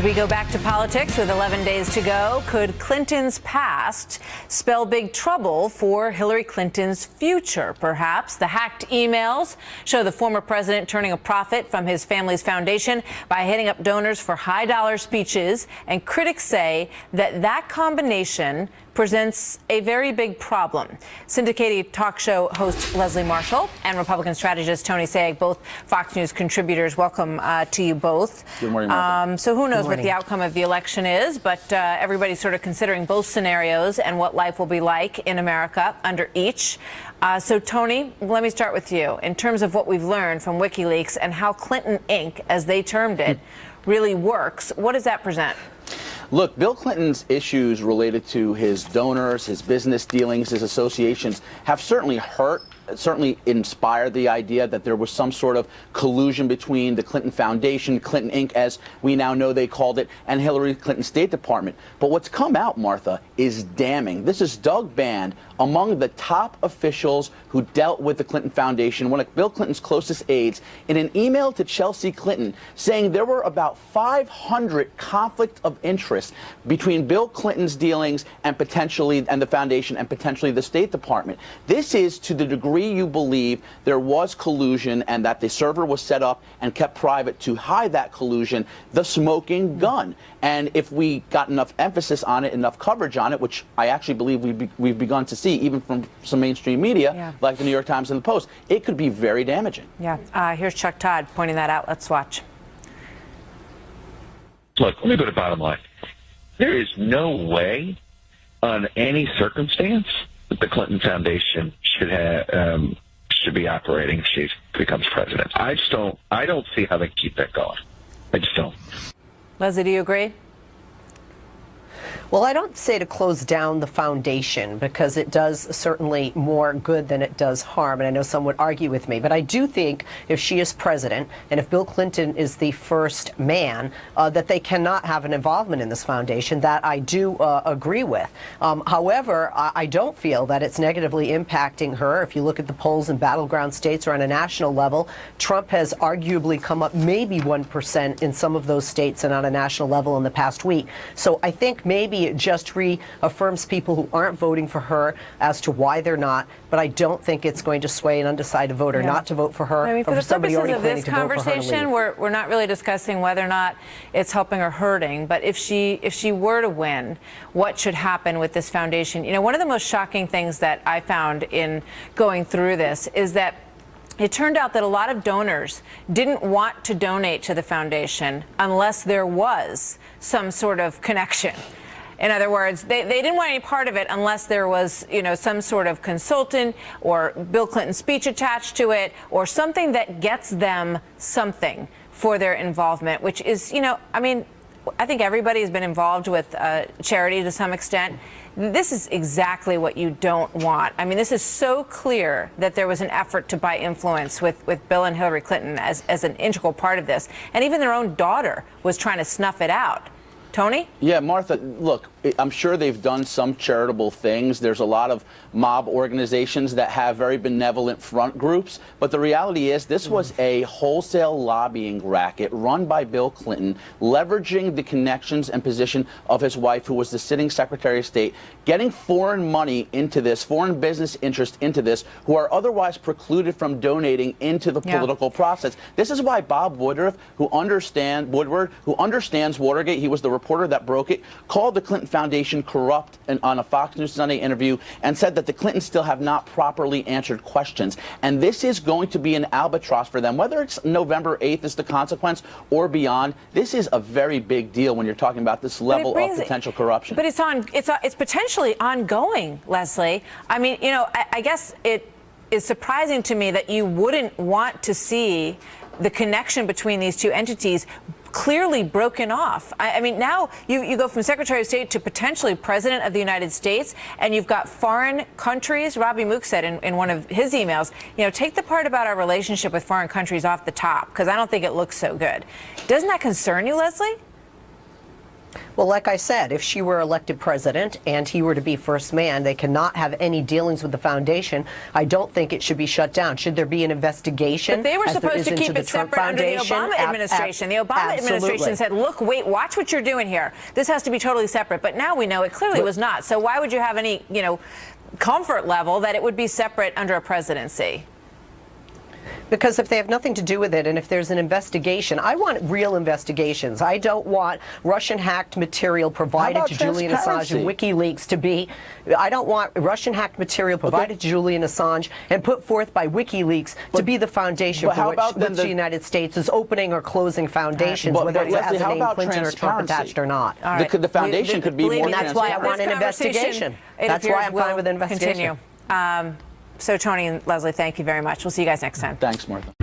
As we go back to politics with 11 days to go, could Clinton's past spell big trouble for Hillary Clinton's future? Perhaps the hacked emails show the former president turning a profit from his family's foundation by hitting up donors for high-dollar speeches, and critics say that that combination presents a very big problem. Syndicated talk show host Leslie Marshall and Republican strategist Tony Sayegh, both Fox News contributors, welcome to you both. Good morning, Martha. So who knows what the outcome of the election is, but everybody's sort of considering both scenarios and what life will be like in America under each. So, Tony, let me start with you. In terms of what we've learned from WikiLeaks and how Clinton Inc., as they termed it, really works, what does that present? Look, Bill Clinton's issues related to his donors, his business dealings, his associations have certainly certainly inspired the idea that there was some sort of collusion between the Clinton Foundation, Clinton Inc., as we now know they called it, and Hillary Clinton's State Department. But what's come out, Martha, is damning. This is Doug Band, among the top officials who dealt with the Clinton Foundation, one of Bill Clinton's closest aides, in an email to Chelsea Clinton saying there were about 500 conflict of interest between Bill Clinton's dealings and the foundation and potentially the State Department. This is to the degree you believe there was collusion and that the server was set up and kept private to hide that collusion, the smoking gun. And if we got enough emphasis on it, enough coverage on it, which I actually believe we've begun to see even from some mainstream media, like the New York Times and the Post, it could be very damaging. Yeah. Here's Chuck Todd pointing that out. Let's watch. Look, let me go to bottom line. There is no way on any circumstance that the Clinton Foundation should be operating if she becomes president. I don't see how they keep that going. I just don't. Leslie, do you agree? Well, I don't say to close down the foundation because it does certainly more good than it does harm, and I know some would argue with me, but I do think if she is president and if Bill Clinton is the first man, that they cannot have an involvement in this foundation. That I do agree with. However, I don't feel that it's negatively impacting her. If you look at the polls in battleground states or on a national level, Trump has arguably come up maybe 1% in some of those states and on a national level in the past week. So I think maybe it just reaffirms people who aren't voting for her as to why they're not, but I don't think it's going to sway an undecided voter not to vote for her. I mean, for the purposes of this conversation, we're not really discussing whether or not it's helping or hurting, but if she were to win, what should happen with this foundation? You know, one of the most shocking things that I found in going through this is that it turned out that a lot of donors didn't want to donate to the foundation unless there was some sort of connection. In other words, they didn't want any part of it unless there was, some sort of consultant or Bill Clinton speech attached to it or something that gets them something for their involvement, which is, I think everybody has been involved with charity to some extent. This is exactly what you don't want. I mean, this is so clear that there was an effort to buy influence with Bill and Hillary Clinton as an integral part of this. And even their own daughter was trying to snuff it out. Tony? Yeah, Martha, look, I'm sure they've done some charitable things. There's a lot of mob organizations that have very benevolent front groups. But the reality is this was a wholesale lobbying racket run by Bill Clinton, leveraging the connections and position of his wife, who was the sitting Secretary of State, getting foreign money into this, foreign business interest into this, who are otherwise precluded from donating into the political process. This is why Bob Woodward, who understands Watergate, he was the reporter that broke it, called the Clinton Foundation corrupt on a Fox News Sunday interview and said that the Clintons still have not properly answered questions. And this is going to be an albatross for them. Whether it's November 8th is the consequence or beyond, this is a very big deal when you're talking about this level of potential corruption. But it's potentially ongoing, Leslie. I mean, I guess it is surprising to me that you wouldn't want to see the connection between these two entities clearly broken off. I mean, now you go from Secretary of State to potentially President of the United States, and you've got foreign countries. Robbie Mook said in one of his emails, take the part about our relationship with foreign countries off the top, because I don't think it looks so good. Doesn't that concern you, Leslie? Well, like I said, if she were elected president and he were to be first man, they cannot have any dealings with the foundation. I don't think it should be shut down. Should there be an investigation? But they were as there supposed is to keep into it the Trump separate under the Foundation? Obama administration. The Obama Absolutely. administration said, look, wait, watch what you're doing here. This has to be totally separate. But now we know it clearly was not. So why would you have any, comfort level that it would be separate under a presidency? Because if they have nothing to do with it, and if there's an investigation, I want real investigations. I don't want Russian-hacked material provided to Julian Assange and WikiLeaks to be. I don't want Russian-hacked material provided to Julian Assange and put forth by WikiLeaks to be the foundation for which the United States is opening or closing foundations, whether it has a name Clinton or Trump attached or not. Right. The foundation could be more transparent. That's why I want an investigation. That's why I'm fine with an investigation. Continue. So, Tony and Leslie, thank you very much. We'll see you guys next time. Thanks, Martha.